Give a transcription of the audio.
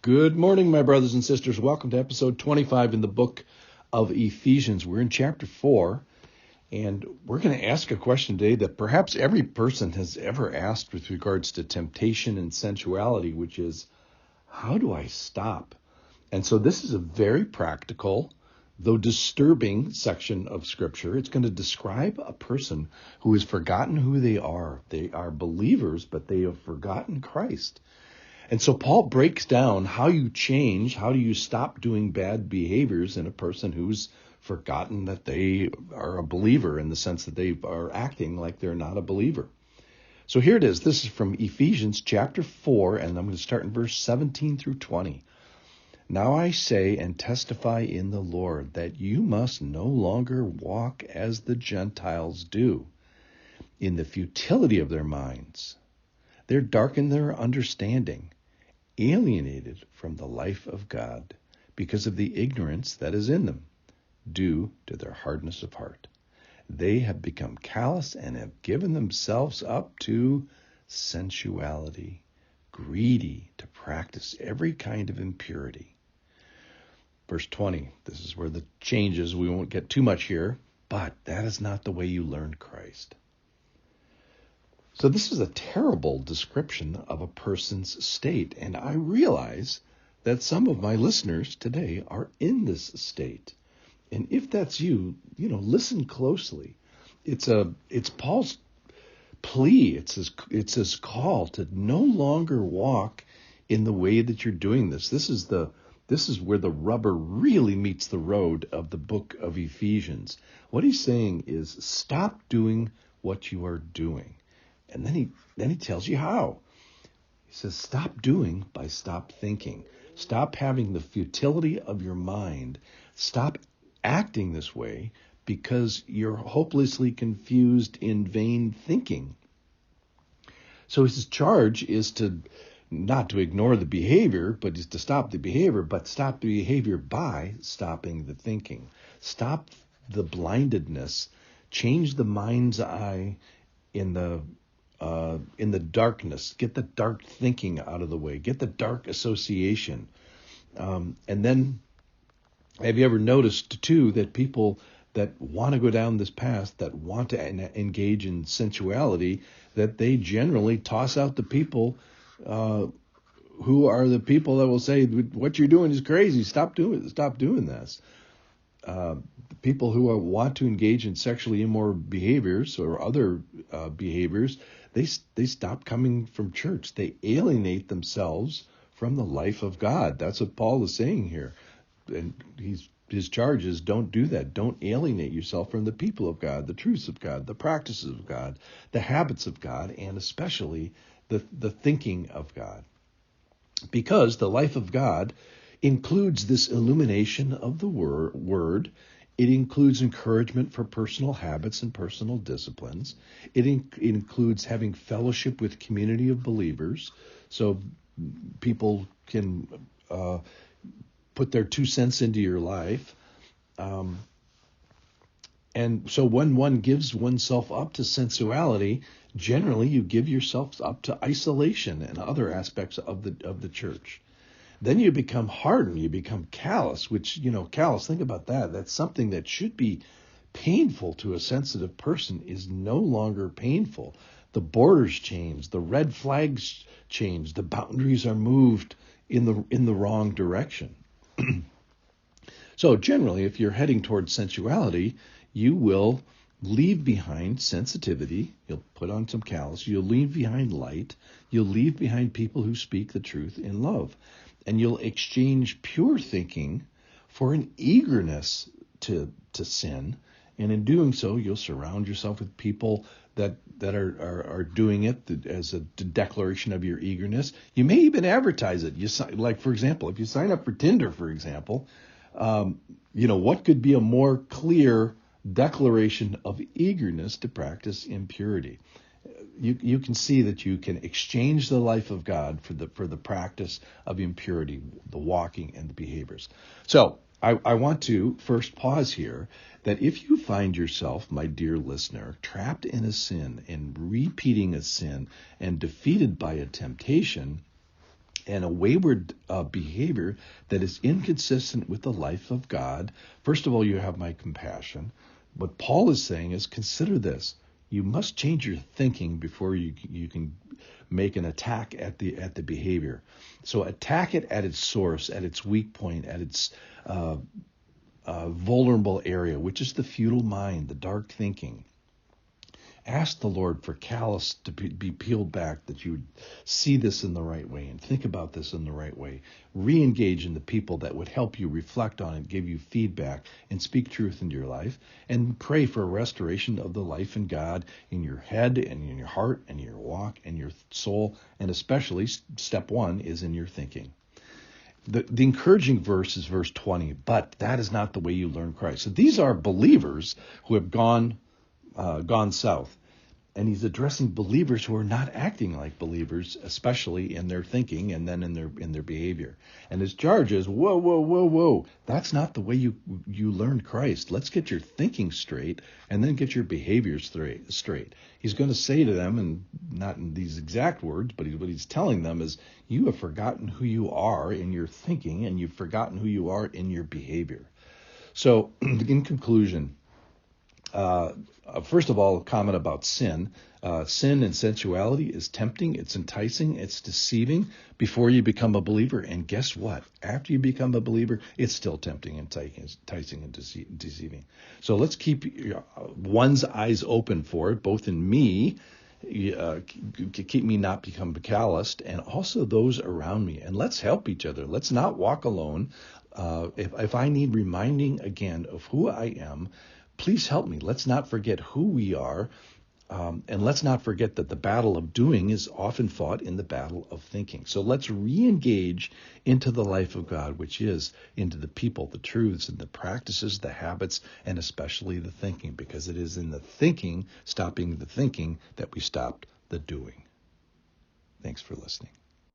Good morning, my brothers and sisters. Welcome to episode 25 in the book of Ephesians. We're in chapter 4, and we're going to ask a question today that perhaps every person has ever asked with regards to temptation and sensuality, which is, how do I stop? And so this is a very practical, though disturbing section of Scripture. It's going to describe a person who has forgotten who they are. They are believers, but they have forgotten Christ. And so Paul breaks down how you change, how do you stop doing bad behaviors in a person who's forgotten that they are a believer in the sense that they are acting like they're not a believer. So here it is. This is from Ephesians chapter 4, and I'm going to start in verse 17 through 20. Now I say and testify in the Lord that you must no longer walk as the Gentiles do, in the futility of their minds. They're darkened their understanding, alienated from the life of God because of the ignorance that is in them, due to their hardness of heart. They have become callous and have given themselves up to sensuality, greedy to practice every kind of impurity. Verse 20, this is where the changes, we won't get too much here, but that is not the way you learned Christ. So this is a terrible description of a person's state, and I realize that some of my listeners today are in this state. And if that's you, listen closely. It's Paul's plea. It's his call to no longer walk in the way that you're doing this. This is where the rubber really meets the road of the book of Ephesians. What he's saying is stop doing what you are doing. And then he tells you how. He says, stop doing by stop thinking. Stop having the futility of your mind. Stop acting this way because you're hopelessly confused in vain thinking. So his charge is to not to ignore the behavior, but is to stop the behavior, but stop the behavior by stopping the thinking. Stop the blindedness. Change the mind's eye in the darkness. Get the dark thinking out of the way. Get the dark association. And then, have you ever noticed, too, that people that want to go down this path, that want to engage in sensuality, that they generally toss out the people who are the people that will say, what you're doing is crazy. Stop doing this. People who want to engage in sexually immoral behaviors or other behaviors, they stop coming from church. They alienate themselves from the life of God. That's what Paul is saying here. And his charge is don't do that. Don't alienate yourself from the people of God, the truths of God, the practices of God, the habits of God, and especially the thinking of God. Because the life of God includes this illumination of the word. It includes encouragement for personal habits and personal disciplines. It includes having fellowship with community of believers, so people can put their 2 cents into your life. And so when one gives oneself up to sensuality, generally you give yourself up to isolation and other aspects of the church. Then you become hardened, you become callous, which, callous, think about that. That's something that should be painful to a sensitive person is no longer painful. The borders change, the red flags change, the boundaries are moved in the wrong direction. So generally, if you're heading towards sensuality, you will leave behind sensitivity. You'll put on some callous. You'll leave behind light. You'll leave behind people who speak the truth in love. And you'll exchange pure thinking for an eagerness to sin. And in doing so, you'll surround yourself with people that are doing it as a declaration of your eagerness. You may even advertise it. Like, for example, if you sign up for Tinder, for example, what could be a more clear declaration of eagerness to practice impurity? You can see that you can exchange the life of God for the practice of impurity, the walking and the behaviors. So I want to first pause here that if you find yourself, my dear listener, trapped in a sin and repeating a sin and defeated by a temptation, and a wayward behavior that is inconsistent with the life of God, first of all, you have my compassion. What Paul is saying is, consider this. You must change your thinking before you can make an attack at the behavior. So attack it at its source, at its weak point, at its vulnerable area, which is the futile mind, the dark thinking. Ask the Lord for callous to be peeled back, that you would see this in the right way and think about this in the right way. Re-engage in the people that would help you reflect on it, give you feedback, and speak truth into your life. And pray for a restoration of the life in God in your head and in your heart and your walk and your soul. And especially, step one is in your thinking. The encouraging verse is verse 20, but that is not the way you learn Christ. So these are believers who have gone south. And he's addressing believers who are not acting like believers, especially in their thinking and then in their behavior. And his charge is, whoa. That's not the way you learn Christ. Let's get your thinking straight and then get your behavior straight. He's going to say to them, and not in these exact words, but what he's telling them is, you have forgotten who you are in your thinking, and you've forgotten who you are in your behavior. So in conclusion, first of all, a comment about sin. Sin and sensuality is tempting, it's enticing, it's deceiving before you become a believer. And guess what? After you become a believer, it's still tempting, enticing, and deceiving. So let's keep one's eyes open for it, both in me, keep me not become calloused, and also those around me. And let's help each other. Let's not walk alone. If I need reminding again of who I am, please help me. Let's not forget who we are, and let's not forget that the battle of doing is often fought in the battle of thinking. So let's re-engage into the life of God, which is into the people, the truths, and the practices, the habits, and especially the thinking, because it is in the thinking, stopping the thinking, that we stop the doing. Thanks for listening.